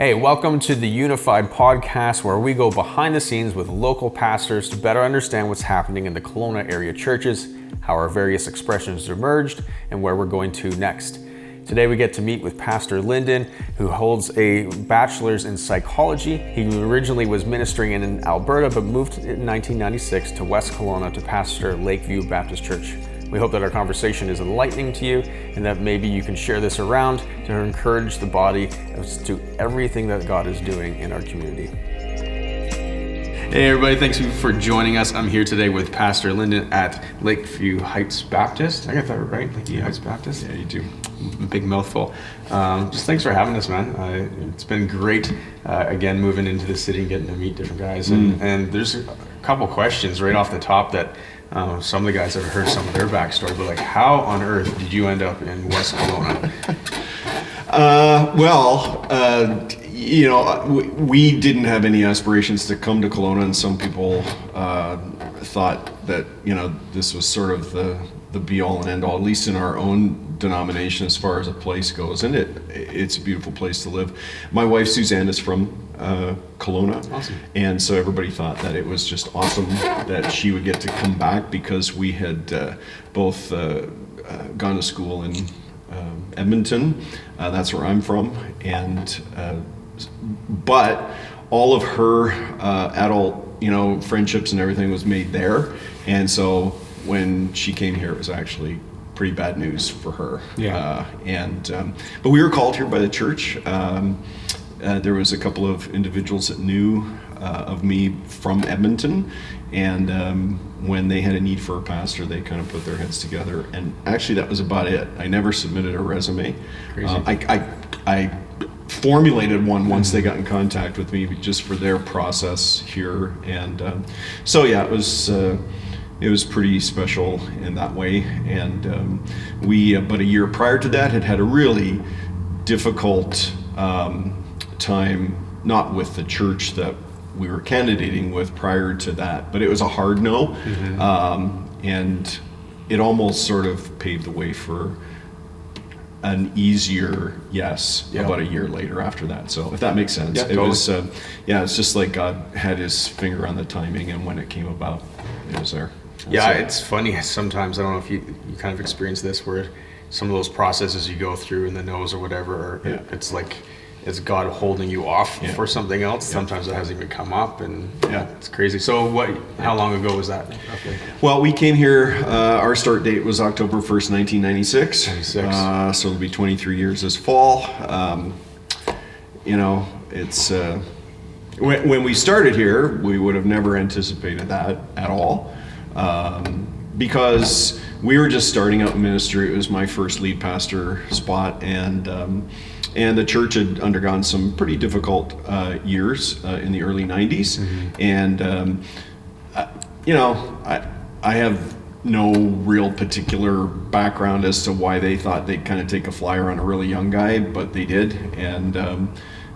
Hey, welcome to the Unified Podcast, where we go behind the scenes with local pastors to better understand what's happening in the Kelowna area churches, how our various expressions emerged, and where we're going to next. Today we get to meet with Pastor Lyndon, who holds a bachelor's in psychology. He originally was ministering in Alberta, but moved in 1996 to West Kelowna to pastor Lakeview Baptist Church. We hope that our conversation is enlightening to you and that maybe you can share this around to encourage the body as to everything that God is doing in our community. Hey everybody, thanks for joining us. I'm here today with Pastor Lyndon at Lakeview Heights Baptist. I got that right? Lakeview Heights Baptist? Yeah, you do. Big mouthful. Just thanks for having us, man. It's been great, again, moving into the city and getting to meet different guys. And there's a couple questions right off the top that some of the guys have heard some of their backstory, but like, how on earth did you end up in West Kelowna? We didn't have any aspirations to come to Kelowna, and some people thought that, this was sort of the be-all and end-all, at least in our own denomination as far as a place goes. And it's a beautiful place to live. My wife, Suzanne, is from Kelowna. Awesome. And so everybody thought that it was just awesome that she would get to come back, because we had both gone to school in Edmonton. That's where I'm from. And but all of her adult, friendships and everything was made there. And so when she came here, it was actually pretty bad news for her. Yeah. But we were called here by the church. There was a couple of individuals that knew of me from Edmonton, and when they had a need for a pastor, they kind of put their heads together. And actually, that was about it. I never submitted a resume. Crazy. I formulated one once they got in contact with me, just for their process here. And so yeah, it was pretty special in that way. And we, about a year prior to that, had a really difficult time, not with the church that we were candidating with prior to that, but it was a hard no. Mm-hmm. And it almost sort of paved the way for an easier yes. Yep. About a year later after that. So if that makes sense. Yeah, it totally. was it's just like God had his finger on the timing, and when it came about, it was there. Yeah, it's funny sometimes. I don't know if you kind of experience this, where some of those processes you go through in the no's or whatever, it's like it's God holding you off for something else. Yeah. Sometimes it hasn't even come up, and it's crazy. So how long ago was that roughly? Well, we came here, our start date was October 1st, 1996. So it'll be 23 years this fall. It's when we started here, we would have never anticipated that at all. Because we were just starting out in ministry. It was my first lead pastor spot, and the church had undergone some pretty difficult years in the early 90s. Mm-hmm. And I have no real particular background as to why they thought they'd kind of take a flyer on a really young guy, but they did, and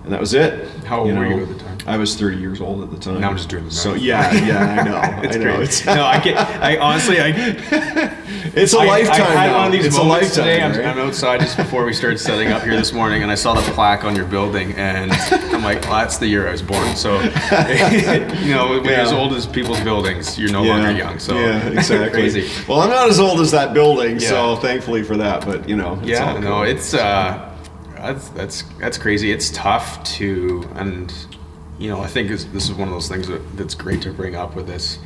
that was it. How old were you at the time? I was 30 years old at the time. Now I'm just doing the math. So yeah, I know. It's I know. It's, no, I can't. I honestly, it's a lifetime. I had now. one of these it's moments a lifetime. today. Right? I'm outside just before we started setting up here this morning, and I saw the plaque on your building, and I'm like, well, that's the year I was born. So, when you're as old as people's buildings, you're no longer young. So yeah, exactly. Crazy. Well, I'm not as old as that building, so thankfully for that. But it's all cool. It's that's crazy. It's tough to, and I think this is one of those things that's great to bring up with this.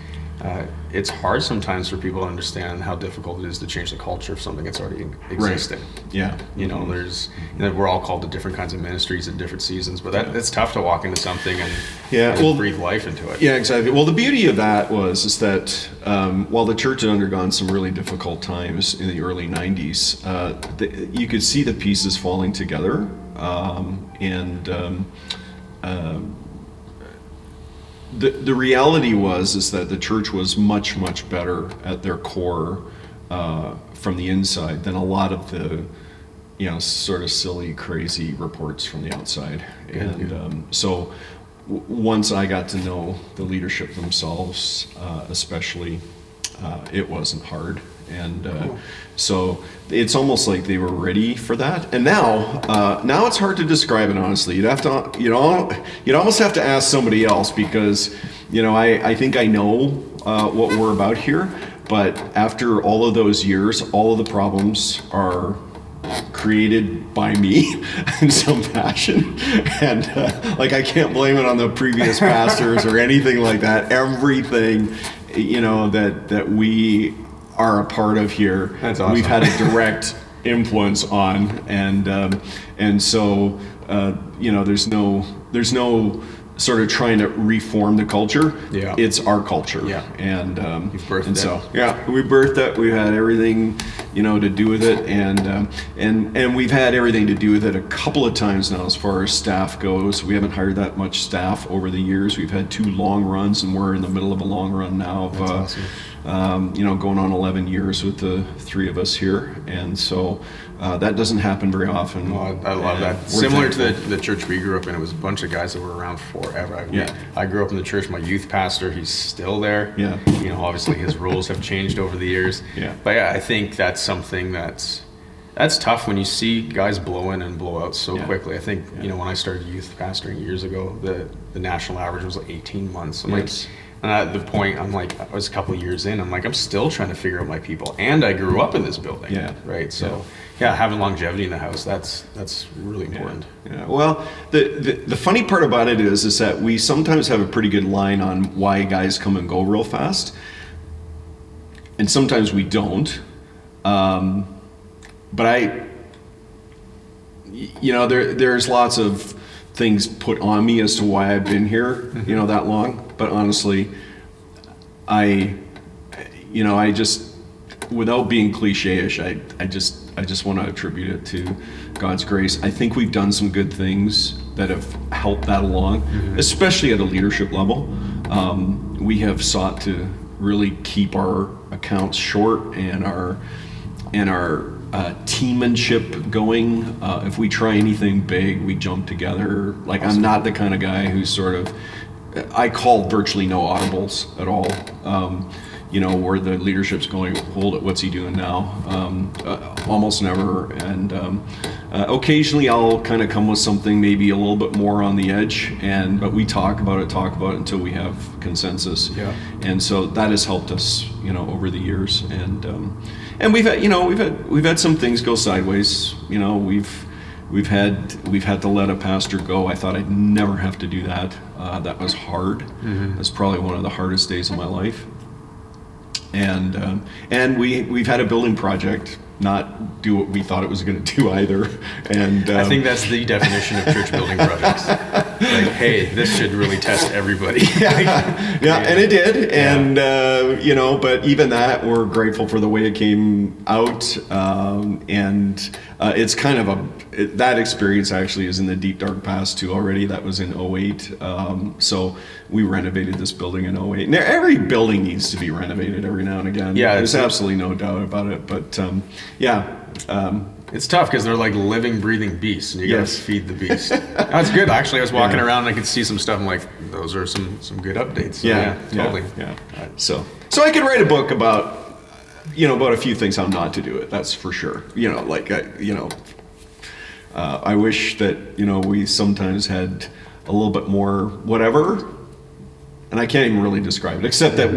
It's hard sometimes for people to understand how difficult it is to change the culture of something that's already existing. Right. Yeah. There's we're all called to different kinds of ministries at different seasons, but it's tough to walk into something and breathe life into it. Yeah, exactly. Well, the beauty of that is that while the church had undergone some really difficult times in the early 90s, you could see the pieces falling together, The reality is that the church was much, much better at their core from the inside than a lot of the, sort of silly, crazy reports from the outside. So once I got to know the leadership themselves, especially, it wasn't hard. And so it's almost like they were ready for that. And now it's hard to describe it, honestly. You'd almost have to ask somebody else, because, I think I know what we're about here. But after all of those years, all of the problems are created by me in some fashion, and I can't blame it on the previous pastors or anything like that. Everything that we are a part of here, that's awesome. We've had a direct influence on, and so there's no sort of trying to reform the culture. Yeah. It's our culture. Yeah. And you've birthed it. So we birthed it. We had everything, to do with it, and we've had everything to do with it a couple of times now as far as staff goes. We haven't hired that much staff over the years. We've had 2 long runs, and we're in the middle of a long run now of going on 11 years with the 3 of us here, and so that doesn't happen very often. Well, I love that. Similar to the church we grew up in, it was a bunch of guys that were around forever. I grew up in the church. My youth pastor, he's still there. Yeah. Obviously his rules have changed over the years. Yeah. But I think that's something that's tough when you see guys blow in and blow out so quickly. I think when I started youth pastoring years ago, the national average was like 18 months. And at the point, I'm like, I was a couple of years in, I'm still trying to figure out my people. And I grew up in this building. Yeah. Right. So having longevity in the house, that's really important. Yeah. Well, the funny part about it is that we sometimes have a pretty good line on why guys come and go real fast. And sometimes we don't. But there's lots of things put on me as to why I've been here, that long. But honestly, I just, without being cliche-ish, I just want to attribute it to God's grace. I think we've done some good things that have helped that along, especially at a leadership level. We have sought to really keep our accounts short and our teammanship going. If we try anything big, we jump together. I'm not the kind of guy who's sort of, I call virtually no audibles at all. Where the leadership's going, hold it, what's he doing now? Almost never. And occasionally I'll kind of come with something maybe a little bit more on the edge, but we talk about it until we have consensus. Yeah. And so that has helped us, over the years. And we've had some things go sideways. We've had to let a pastor go. I thought I'd never have to do that. That was hard. That's probably one of the hardest days of my life. And we've had a building project not do what we thought it was going to do either. And I think that's the definition of church building projects. Hey, this should really test everybody. And it did. And but even that, we're grateful for the way it came out. It's kind of that experience actually is in the deep dark past too already. That was in 2008. So we renovated this building in 2008. Now, every building needs to be renovated every now and again. Yeah, there's absolutely no doubt about it. But it's tough because they're like living, breathing beasts, and you gotta feed the beast. That's good. Actually, I was walking around and I could see some stuff. I'm like, those are some good updates. So, totally. So I could write a book about a few things how not to do it. That's for sure. I wish that we sometimes had a little bit more whatever, and I can't even really describe it except that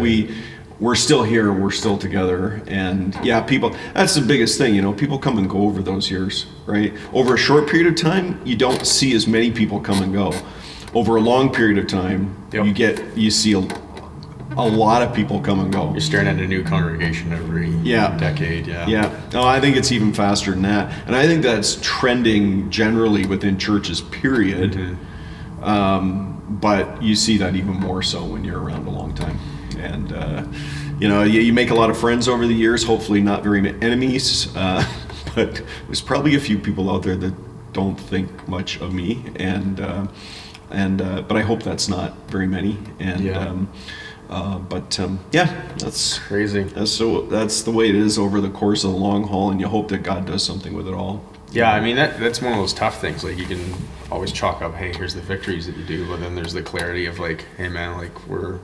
we're still here, we're still together, and people, that's the biggest thing, people come and go over those years, right? Over a short period of time, you don't see as many people come and go. Over a long period of time, you see a lot of people come and go. You're staring at a new congregation every decade. No, I think it's even faster than that, and I think that's trending generally within churches, period. But you see that even more so when you're around a long time. And you make a lot of friends over the years, hopefully not very many enemies, but there's probably a few people out there that don't think much of me, but I hope that's not very many. That's crazy. That's the way it is over the course of the long haul, and you hope that God does something with it all. Yeah, I mean, that's one of those tough things. Like, you can always chalk up, hey, here's the victories that you do, but then there's the clarity of like, hey man, like we're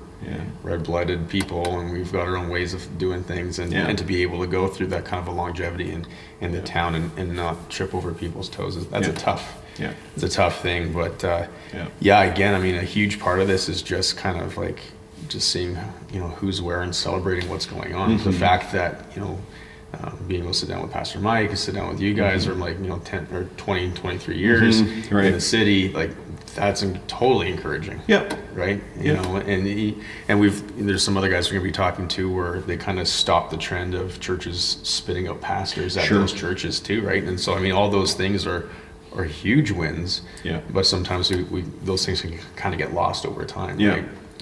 red-blooded people and we've got our own ways of doing things, and to be able to go through that kind of a longevity in the town and not trip over people's toes, that's it's a tough thing. But again, I mean, a huge part of this is just kind of like just seeing, you know, who's where and celebrating what's going on. The fact that, you know, being able to sit down with Pastor Mike, sit down with you guys for like, you know, 10 or 20, 23 years in the city, like that's totally encouraging. Right. You know, and there's some other guys we're going to be talking to where they kind of stop the trend of churches spitting out pastors at those churches too. Right. And so, I mean, all those things are huge wins, but sometimes we those things can kind of get lost over time.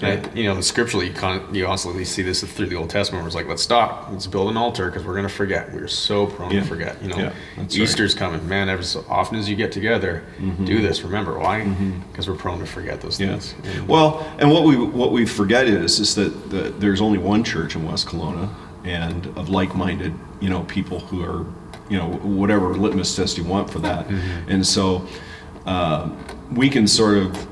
Right? You know, scripturally, you also see this through the Old Testament, where it's like, let's stop, let's build an altar, because we're going to forget. We're so prone to forget. You know, Easter's coming, man. As often as you get together, do this. Remember why? Because we're prone to forget those things. Well, and what we forget is that there's only one church in West Kelowna, and of like-minded, you know, people who are, you know, whatever litmus test you want for that, and so we can sort of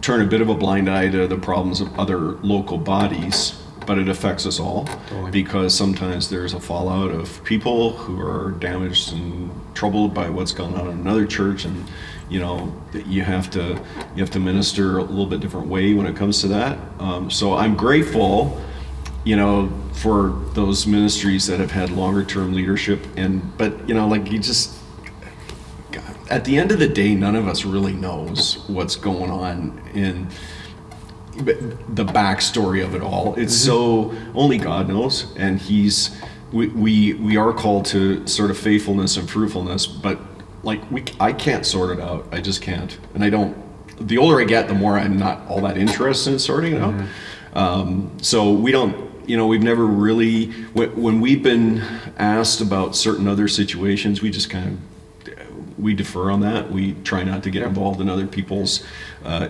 turn a bit of a blind eye to the problems of other local bodies, but it affects us all because sometimes there's a fallout of people who are damaged and troubled by what's going on in another church, and you know that you have to minister a little bit different way when it comes to that. So I'm grateful, you know, for those ministries that have had longer term leadership, but you know, like at the end of the day, none of us really knows what's going on in the backstory of it all. It's so only God knows, and we are called to sort of faithfulness and fruitfulness, but like I can't sort it out. I just can't, and I don't. The older I get, the more I'm not all that interested in sorting it out. So we don't. You know, we've never really, when we've been asked about certain other situations, we just kind of we defer on that. We try not to get involved in other people's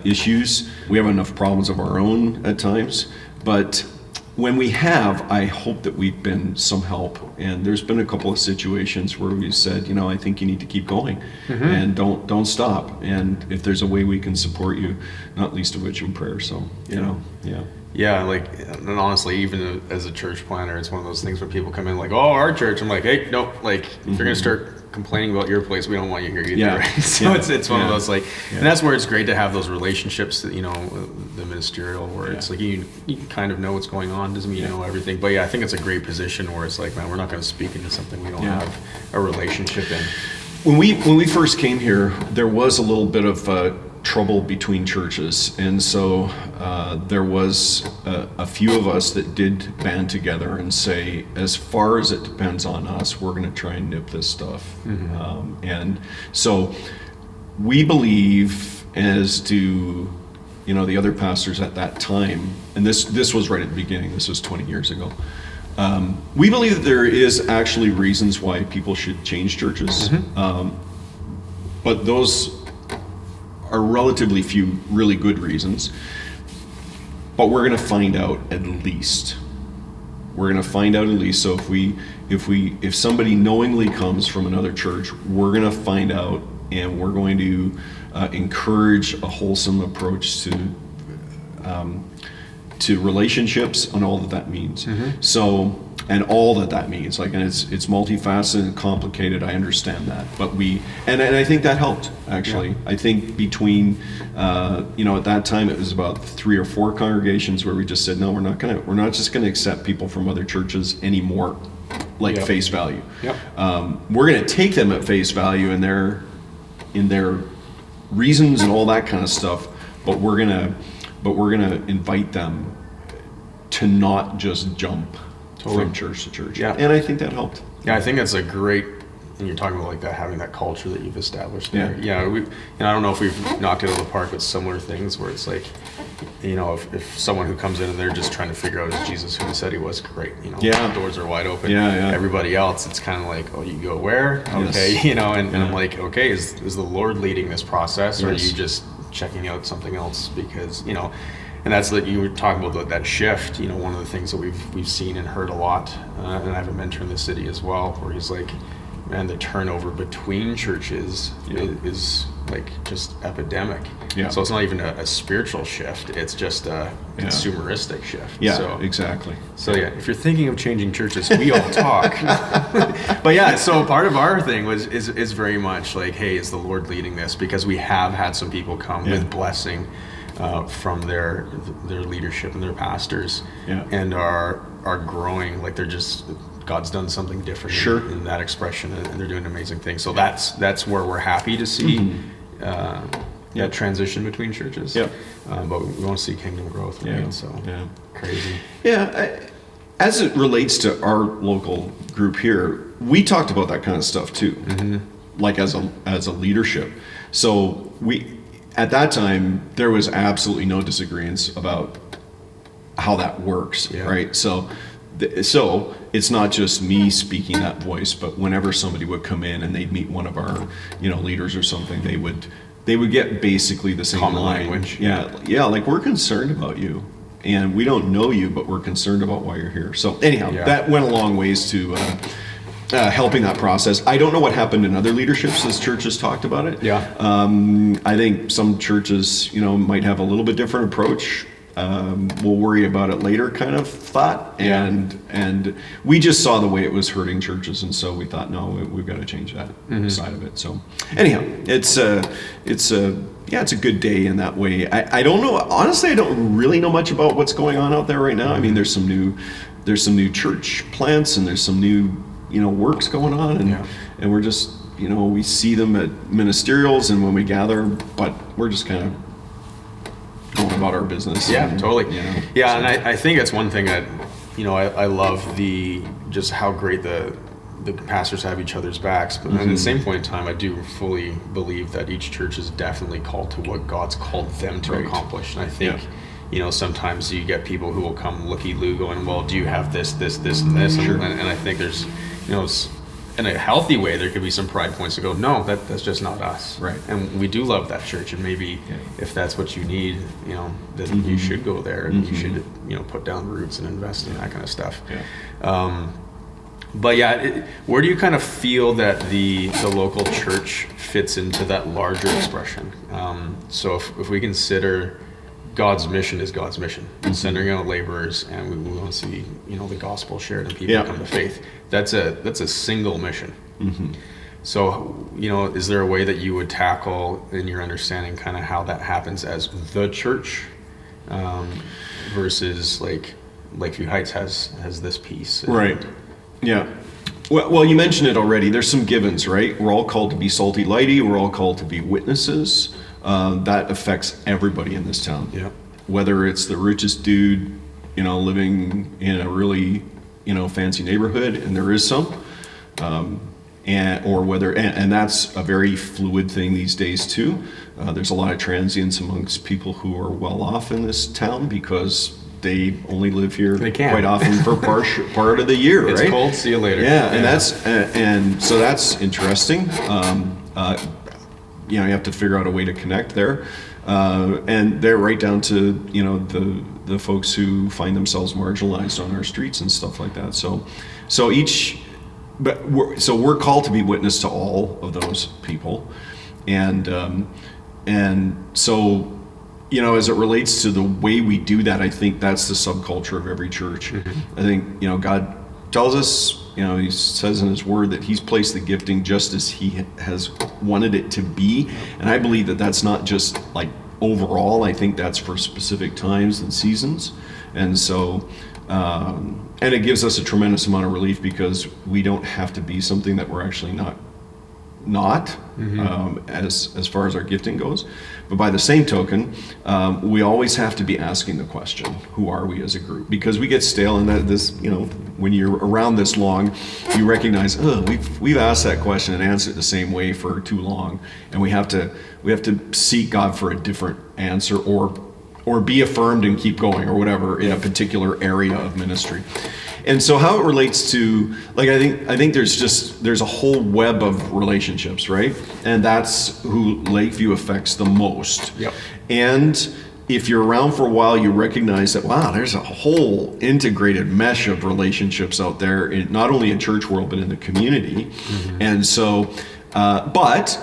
issues. We have enough problems of our own at times, but when we have, I hope that we've been some help. And there's been a couple of situations where we said, you know, I think you need to keep going and don't stop. And if there's a way we can support you, not least of which in prayer. So, you know, Yeah, like, and honestly, even as a church planner, it's one of those things where people come in like, oh, our church. I'm like, hey, no, like, if you're going to start complaining about your place, we don't want you here either, right? So it's one of those, like, and that's where it's great to have those relationships that, you know, the ministerial, where it's like, you kind of know what's going on, doesn't mean you know everything. But yeah, I think it's a great position where it's like, man, we're not going to speak into something we don't have a relationship in. When we first came here, there was a little bit of trouble between churches, and so there was a few of us that did band together and say, as far as it depends on us, we're going to try and nip this stuff. And so we believe, as do, you know, the other pastors at that time, and this was right at the beginning, this was 20 years ago, we believe that there is actually reasons why people should change churches, but those are relatively few really good reasons. But we're going to find out at least. We're going to find out at least. So if somebody knowingly comes from another church, we're going to find out, and we're going to encourage a wholesome approach to relationships and all that means. So, and all that means, like, and it's multifaceted and complicated. I understand that, but and I think that helped actually. I think between, you know, at that time it was about 3 or 4 congregations where we just said, no, we're not just gonna accept people from other churches anymore, like face value. We're gonna take them at face value in their reasons and all that kind of stuff, but we're gonna invite them to not just jump from church to church. And I think that helped. I think that's a great, and you're talking about like that, having that culture that you've established there. And I don't know if we've knocked it out of the park with similar things where it's like, you know, if someone who comes in and they're just trying to figure out, is Jesus who he said he was, great, you know, the doors are wide open. Everybody else, it's kind of like, oh, you go where? Okay, you know, and I'm like, okay, is the Lord leading this process, or are you just checking out something else? Because, you know, and that's that you were talking about that shift. You know, one of the things that we've seen and heard a lot, and I have a mentor in the city as well, where he's like, and the turnover between churches is like just epidemic. Yeah. So it's not even a spiritual shift, it's just a consumeristic shift. Yeah, so, exactly. So if you're thinking of changing churches, we all talk. But yeah, so part of our thing is very much like, hey, is the Lord leading this? Because we have had some people come with blessing from their leadership and their pastors, and are growing, like they're just, God's done something different in that expression, and they're doing amazing things. So that's where we're happy to see that transition between churches. But we want to see kingdom growth, right? So crazy. As it relates to our local group here, we talked about that kind of stuff too, like as a leadership. So at that time, there was absolutely no disagreements about how that works, right? So it's not just me speaking that voice, but whenever somebody would come in and they'd meet one of our, leaders or something, they would get basically the same common line. language. Yeah, like, we're concerned about you, and we don't know you, but we're concerned about why you're here. So anyhow, that went a long ways to helping that process. I don't know what happened in other leaderships as churches talked about it. I think some churches, might have a little bit different approach. We'll worry about it later kind of thought. And we just saw the way it was hurting churches. And so we thought, no, we've got to change that side of it. So anyhow, it's a good day in that way. I don't know. Honestly, I don't really know much about what's going on out there right now. I mean, there's some new church plants, and there's some new, works going on. And we're just, we see them at ministerials and when we gather, but we're just kind of going about our business. Totally. And I think that's one thing that, I love just how great the pastors have each other's backs, but at the same point in time, I do fully believe that each church is definitely called to what God's called them to accomplish. And I think, sometimes you get people who will come looky-loo going, well, do you have this, and this? And I think there's, in a healthy way, there could be some pride points to go, no, that's just not us. Right. And we do love that church, and maybe if that's what you need, then you should go there, and you should, put down roots and invest in that kind of stuff. But where do you kind of feel that the local church fits into that larger expression? So if we consider God's mission is God's mission, sending out laborers, and we want to see, the gospel shared and people come to faith. That's a single mission. So, is there a way that you would tackle, in your understanding, kind of how that happens as the church, versus like Lakeview Heights has this piece? Right. Yeah. Well, you mentioned it already. There's some givens, right? We're all called to be salty lighty. We're all called to be witnesses. That affects everybody in this town. Whether it's the richest dude, living in a really, fancy neighborhood, and there is some, and that's a very fluid thing these days too. There's a lot of transience amongst people who are well off in this town because they only live here quite often for part of the year. It's right? cold. See you later. And so that's interesting. You have to figure out a way to connect there, and they're right down to the folks who find themselves marginalized on our streets and stuff like that. So we're called to be witness to all of those people, and so as it relates to the way we do that, I think that's the subculture of every church. I think God tells us, he says in his word that he's placed the gifting just as he has wanted it to be. And I believe that that's not just like overall. I think that's for specific times and seasons. And so, and it gives us a tremendous amount of relief because we don't have to be something that we're actually not as far as our gifting goes. But by the same token, we always have to be asking the question, who are we as a group? Because we get stale, and when you're around this long, you recognize, we've asked that question and answered it the same way for too long, and we have to seek God for a different answer, or be affirmed and keep going, or whatever, in a particular area of ministry. And so how it relates to, like, I think there's a whole web of relationships, right? And that's who Lakeview affects the most. Yep. And if you're around for a while, you recognize that, wow, there's a whole integrated mesh of relationships out there, not only in church world, but in the community. And so, but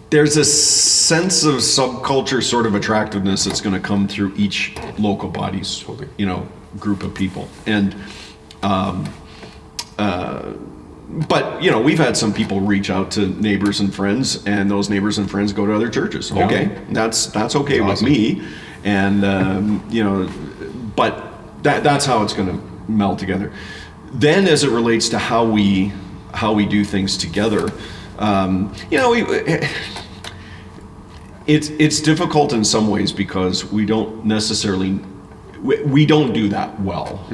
there's a sense of subculture sort of attractiveness that's going to come through each local body's, group of people. And, but we've had some people reach out to neighbors and friends, and those neighbors and friends go to other churches. Yeah. Okay, that's okay with me, and but that's how it's going to meld together. Then, as it relates to how we do things together, it's difficult in some ways because we don't necessarily we don't do that well.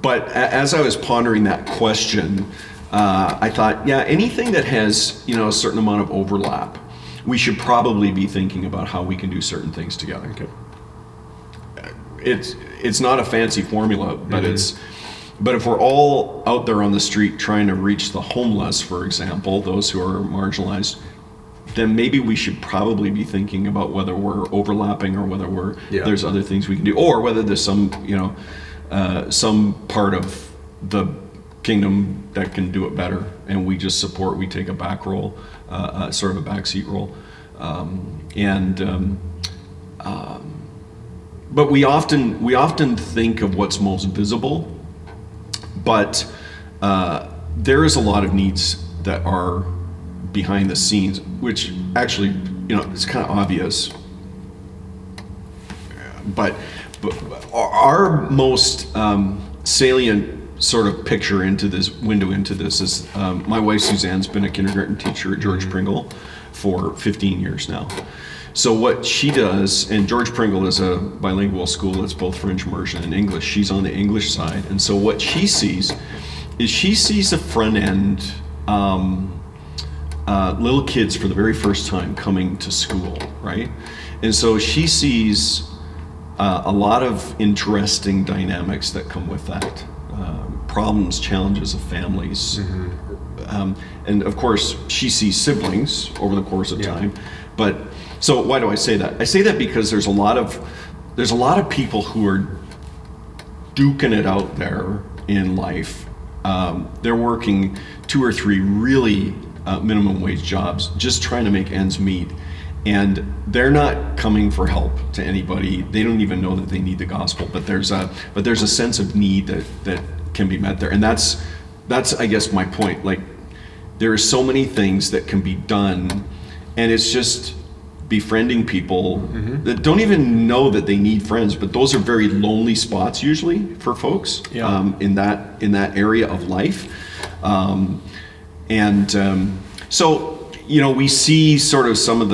But as I was pondering that question, I thought, anything that has, a certain amount of overlap, we should probably be thinking about how we can do certain things together. Okay. It's not a fancy formula, but but if we're all out there on the street trying to reach the homeless, for example, those who are marginalized, then maybe we should probably be thinking about whether we're overlapping or whether there's other things we can do, or whether there's some part of the kingdom that can do it better, and we just support. We take a back role, sort of a backseat role, but we often think of what's most visible, but there is a lot of needs that are behind the scenes, which actually, it's kind of obvious, but our most salient sort of picture into this window into this is my wife Suzanne's been a kindergarten teacher at George Pringle for 15 years now. So what she does, and George Pringle is a bilingual school, it's both French immersion and English. She's on the English side, and so what she sees is the front end, little kids for the very first time coming to school, right? And so she sees a lot of interesting dynamics that come with that, problems, challenges of families, and of course she sees siblings over the course of time. But so why do I say that? I say that because there's a lot of people who are duking it out there in life. They're working 2 or 3 really minimum wage jobs, just trying to make ends meet. And they're not coming for help to anybody. They don't even know that they need the gospel, but there's a sense of need that can be met there. And that's I guess my point. Like, there are so many things that can be done, and it's just befriending people that don't even know that they need friends, but those are very lonely spots usually for folks in that area of life. So we see sort of some of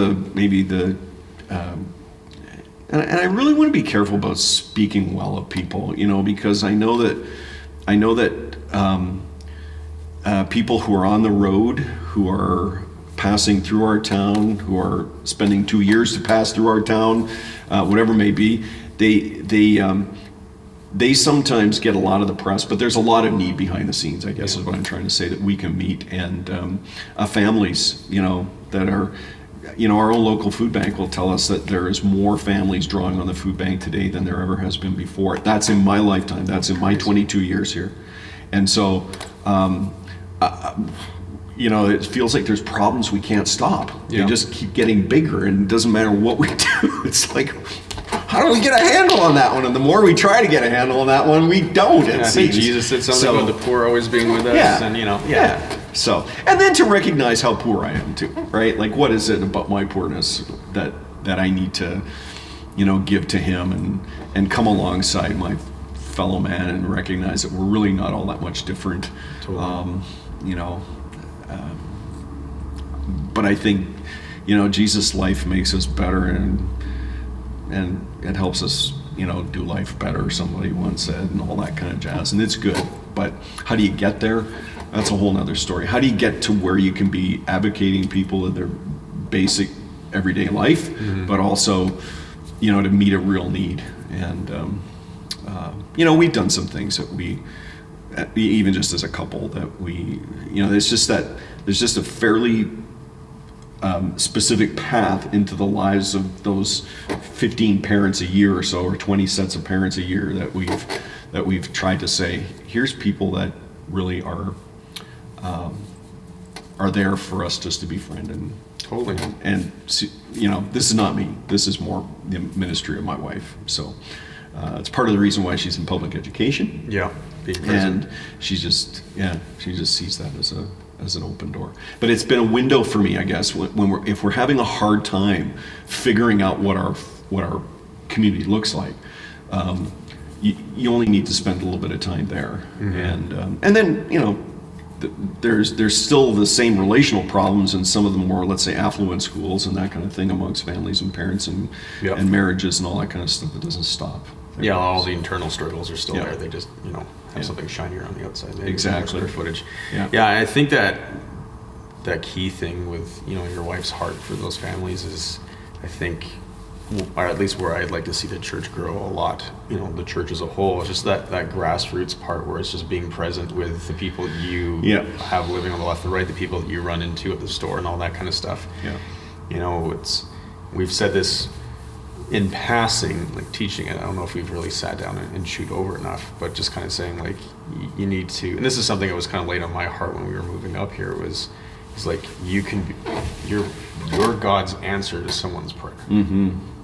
and I really want to be careful about speaking well of people, because I know that people who are on the road, who are passing through our town, who are spending 2 years to pass through our town, whatever it may be, they sometimes get a lot of the press, but there's a lot of need behind the scenes, I guess is what I'm trying to say, that we can meet. And families, that are, our own local food bank will tell us that there is more families drawing on the food bank today than there ever has been before. That's in my lifetime. That's in my 22 years here. And so, it feels like there's problems we can't stop. They just keep getting bigger, and it doesn't matter what we do. It's like, how do we get a handle on that one? And the more we try to get a handle on that one, we don't. I think Jesus said something about the poor always being with us. So, and then to recognize how poor I am too, right? Like, what is it about my poorness that I need to, give to him and come alongside my fellow man and recognize that we're really not all that much different. Totally. But I think, Jesus' life makes us better, and it helps us, do life better, somebody once said, and all that kind of jazz. And it's good, but how do you get there? That's a whole nother story. How do you get to where you can be advocating people in their basic everyday life, but also, to meet a real need? And, we've done some things that we, even just as a couple, that we, there's just a fairly specific path into the lives of those 15 parents a year or so, or 20 sets of parents a year that we've tried to say, here's people that really are there for us just to befriend and Totally. and you know, this is not me. This is more the ministry of my wife. So it's part of the reason why she's in public education. Yeah. Being present. And she just sees that as an open door. But it's been a window for me, I guess, if we're having a hard time figuring out what our community looks like. You only need to spend a little bit of time there, and then, you know, there's still the same relational problems in some of the more, let's say, affluent schools and that kind of thing amongst families and parents and marriages and all that kind of stuff. That doesn't stop. Yeah, all the internal struggles are still Yeah. there. They just, you know, have something shinier on the outside. Maybe Exactly. Square footage. Yeah. I think that key thing with, you know, your wife's heart for those families is, I think, or at least where I'd like to see the church grow a lot, you know, the church as a whole, it's just that grassroots part where it's just being present with the people that you have living on the left and right, the people that you run into at the store and all that kind of stuff. Yeah. You know, we've said this in passing, like teaching it. I don't know if we've really sat down and chewed over it enough, but just kind of saying, like, you need to, and this is something that was kind of laid on my heart when we were moving up here, was like, you can be, you're God's answer to someone's prayer.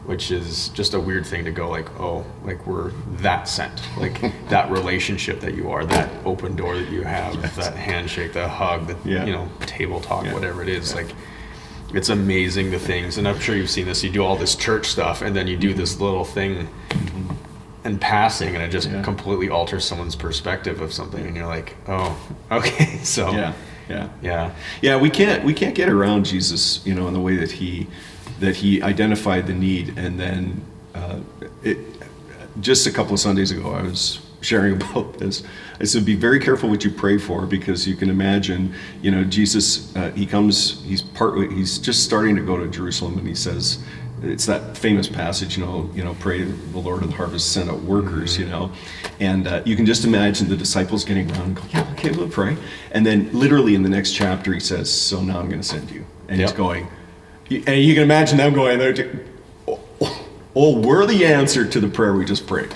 Which is just a weird thing to go like, oh, like we're that sent, like that relationship that you are, that open door that you have, that handshake, that hug, that, you know, table talk, whatever it is. Like, it's amazing the things, and I'm sure you've seen this, you do all this church stuff and then you do this little thing in passing and it just completely alters someone's perspective of something, and you're like, oh, okay. So we can't get around Jesus, you know, in the way that he identified the need. And then just a couple of Sundays ago, I was sharing about this. I said, be very careful what you pray for, because you can imagine, you know, Jesus, he's just starting to go to Jerusalem, and he says, it's that famous passage, you know, pray the Lord of the harvest, send out workers, you know, and you can just imagine the disciples getting around and go, yeah, okay, we'll pray. And then literally in the next chapter, he says, so now I'm going to send you. And he's going, and you can imagine them going there, oh, we're the answer to the prayer we just prayed.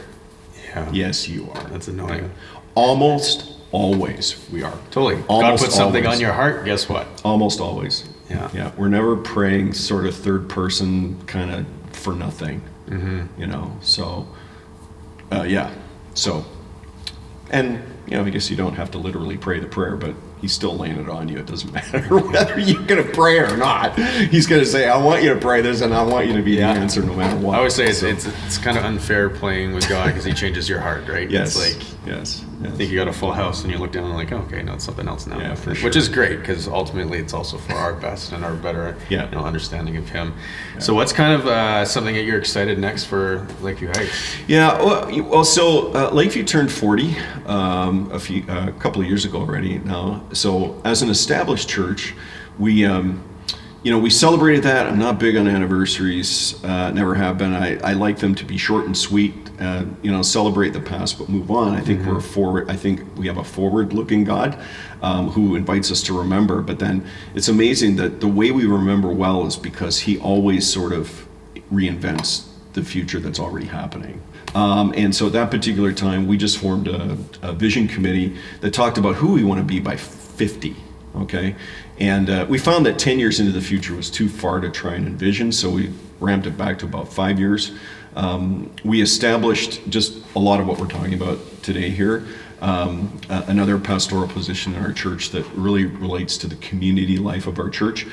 Yeah. Yes, you are. That's annoying. Right? Almost always we are. Totally. Almost God put something always. on your heart, guess what? Almost always. Yeah. We're never praying sort of third person kind of for nothing, you know, so, So, and, you know, I guess you don't have to literally pray the prayer, but he's still laying it on you. It doesn't matter whether you're going to pray or not. He's going to say, I want you to pray this, and I want you to be the answer no matter what. I always say it's kind of unfair playing with God because he changes your heart, right? Yes. It's like, yes. I think you got a full house and you look down and like, oh, okay, no, it's something else now. Yeah, for sure. Which is great, because ultimately it's also for our best and our better you know, understanding of him. Yeah. So what's kind of something that you're excited next for Lakeview Heights? Yeah, well, so Lakeview turned 40 a couple of years ago already now. So as an established church, we celebrated that. I'm not big on anniversaries, never have been. I like them to be short and sweet. Celebrate the past but move on. I think we're forward. I think we have a forward-looking God who invites us to remember. But then it's amazing that the way we remember well is because He always sort of reinvents the future that's already happening. And so at that particular time, we just formed a vision committee that talked about who we want to be by 50. Okay, and we found that 10 years into the future was too far to try and envision, so we ramped it back to about 5 years. We established just a lot of what we're talking about today here. Another pastoral position in our church that really relates to the community life of our church.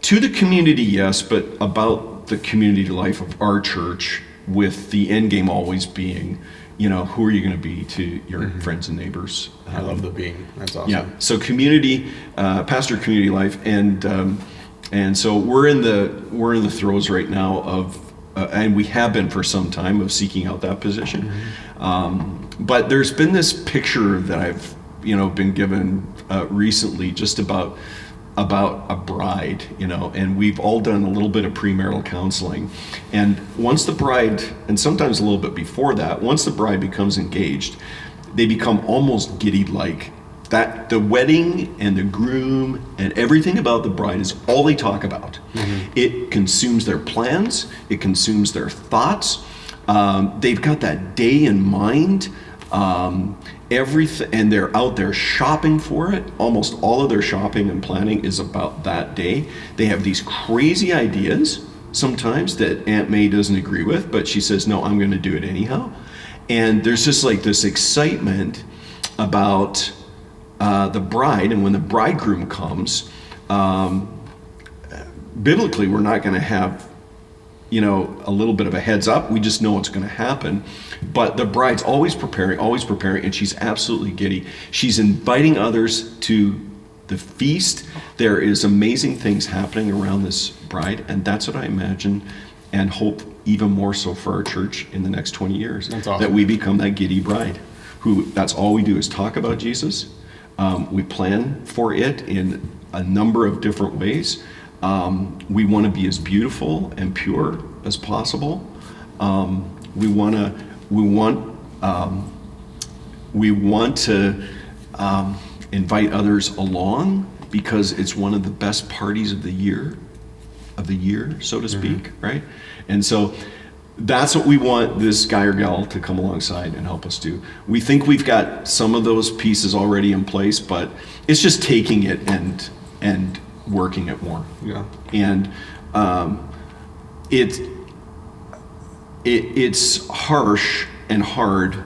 To the community, yes, but about the community life of our church, with the end game always being, who are you going to be to your friends and neighbors? I love the being. That's awesome. Yeah. So community, pastor community life, and so we're in the throes right now of, and we have been for some time, of seeking out that position. But there's been this picture that I've been given recently, just about a bride, and we've all done a little bit of premarital counseling. And once the bride, and sometimes a little bit before that, once the bride becomes engaged, they become almost giddy like that the wedding and the groom and everything about the bride is all they talk about. It consumes their plans. It consumes their thoughts. They've got that day in mind. Everything, and they're out there shopping for it. Almost all of their shopping and planning is about that day. They have these crazy ideas sometimes that Aunt May doesn't agree with, but she says, no, I'm going to do it anyhow. And there's just like this excitement about the bride, and when the bridegroom comes, biblically, we're not going to have, a little bit of a heads up. We just know what's going to happen. But the bride's always preparing, and she's absolutely giddy. She's inviting others to the feast. There is amazing things happening around this bride, and that's what I imagine and hope even more so for our church in the next 20 years. That's awesome. That we become that giddy bride, who that's all we do is talk about Jesus. We plan for it in a number of different ways. We want to be as beautiful and pure as possible. We want to invite others along because it's one of the best parties of the year, so to speak, right? And so that's what we want this guy or gal to come alongside and help us do. We think we've got some of those pieces already in place, but it's just taking it and working it more. Yeah. And it's harsh and hard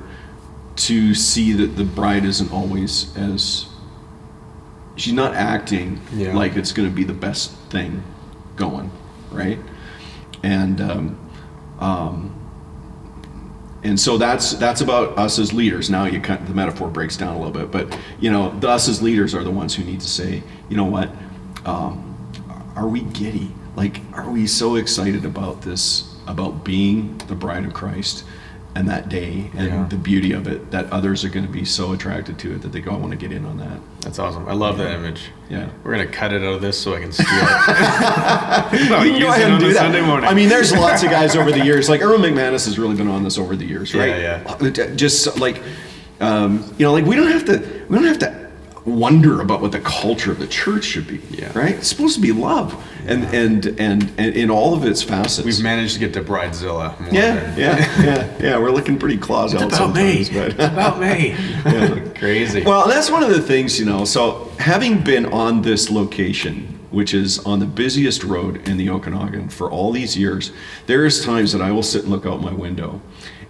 to see that the bride isn't always she's not acting like it's going to be the best thing going, right? And so that's about us as leaders. Now the metaphor breaks down a little bit, but us as leaders are the ones who need to say, you know what, are we giddy? Like, are we so excited about this, about being the bride of Christ and that day and the beauty of it, that others are going to be so attracted to it that they go, I want to get in on that. That's awesome. I love that image. Yeah. We're going to cut it out of this so I can steal it. No, you can go ahead and do that. Sunday morning. I mean, there's lots of guys over the years, like Erwin McManus has really been on this over the years, right? Yeah. Just like, like we don't have to wonder about what the culture of the church should be, right? It's supposed to be love, and in all of its facets. We've managed to get to Bridezilla. Yeah. We're looking pretty claws out sometimes. But it's about me. Crazy. Well, that's one of the things, so having been on this location, which is on the busiest road in the Okanagan for all these years, there is times that I will sit and look out my window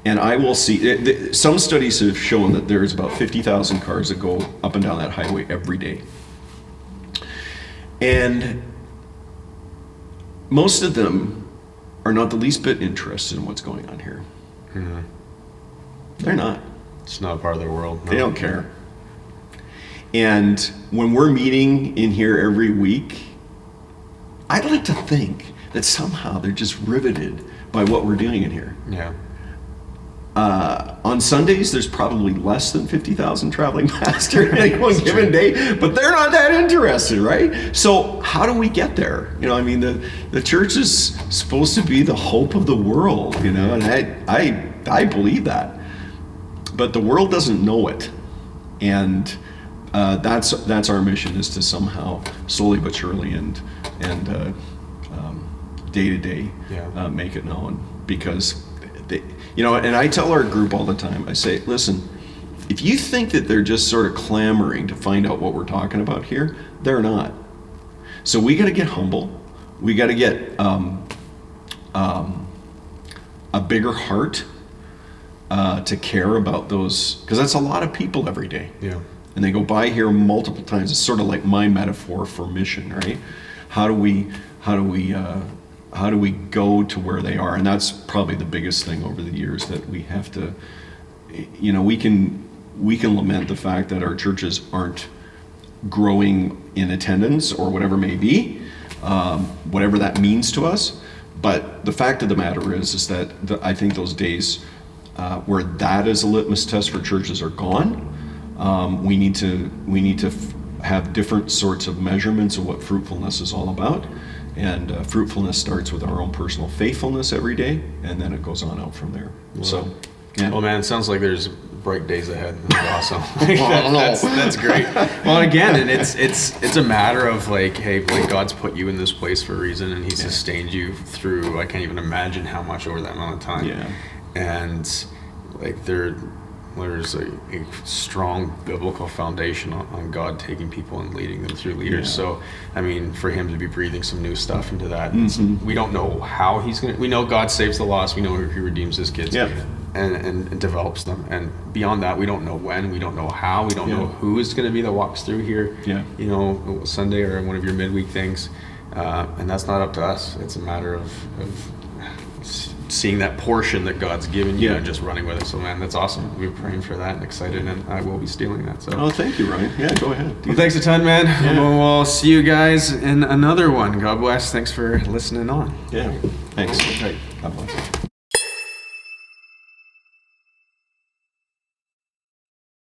and I will see, some studies have shown that there's about 50,000 cars that go up and down that highway every day. And most of them are not the least bit interested in what's going on here. Mm-hmm. They're not. It's not part of their world. No. They don't care. And when we're meeting in here every week, I'd like to think that somehow they're just riveted by what we're doing in here. Yeah. On Sundays, there's probably less than 50,000 traveling past here in any one given day, but they're not that interested, right? So how do we get there? The church is supposed to be the hope of the world, and I believe that, but the world doesn't know it, and that's our mission, is to somehow slowly but surely and day to day make it known, because and I tell our group all the time, I say, listen, if you think that they're just sort of clamoring to find out what we're talking about here, they're not. So we got to get humble. We got to get a bigger heart to care about those, because that's a lot of people every day. Yeah. And they go by here multiple times. It's sort of like my metaphor for mission, right? How do we go to where they are? And that's probably the biggest thing over the years, that we have to, we can lament the fact that our churches aren't growing in attendance or whatever may be, whatever that means to us. But the fact of the matter is that I think those days where that is a litmus test for churches are gone. We need to have different sorts of measurements of what fruitfulness is all about. And fruitfulness starts with our own personal faithfulness every day, and then it goes on out from there. Wow. So, yeah. Well, man, it sounds like there's bright days ahead. That's awesome. That's great. Well, again, and it's a matter of like, hey, like God's put you in this place for a reason, and He sustained you through. I can't even imagine how much over that amount of time. Yeah. And like there's a strong biblical foundation on God taking people and leading them through leaders. Yeah. So, I mean, for Him to be breathing some new stuff into that, Mm-hmm. we don't know how He's going to, we know God saves the lost, we know He redeems His kids and develops them. And beyond that, we don't know when, we don't know how, we don't know who is going to be that walks through here, you know, Sunday or one of your midweek things. And that's not up to us. It's a matter of seeing that portion that God's given you and just running with it. So man, that's awesome. We're praying for that and excited, and I will be stealing that. So thank you, Ryan. Yeah, go ahead. Well, thanks a ton, man. We'll see you guys in another one. God bless. Thanks for listening on. Yeah, thanks. Right. God bless.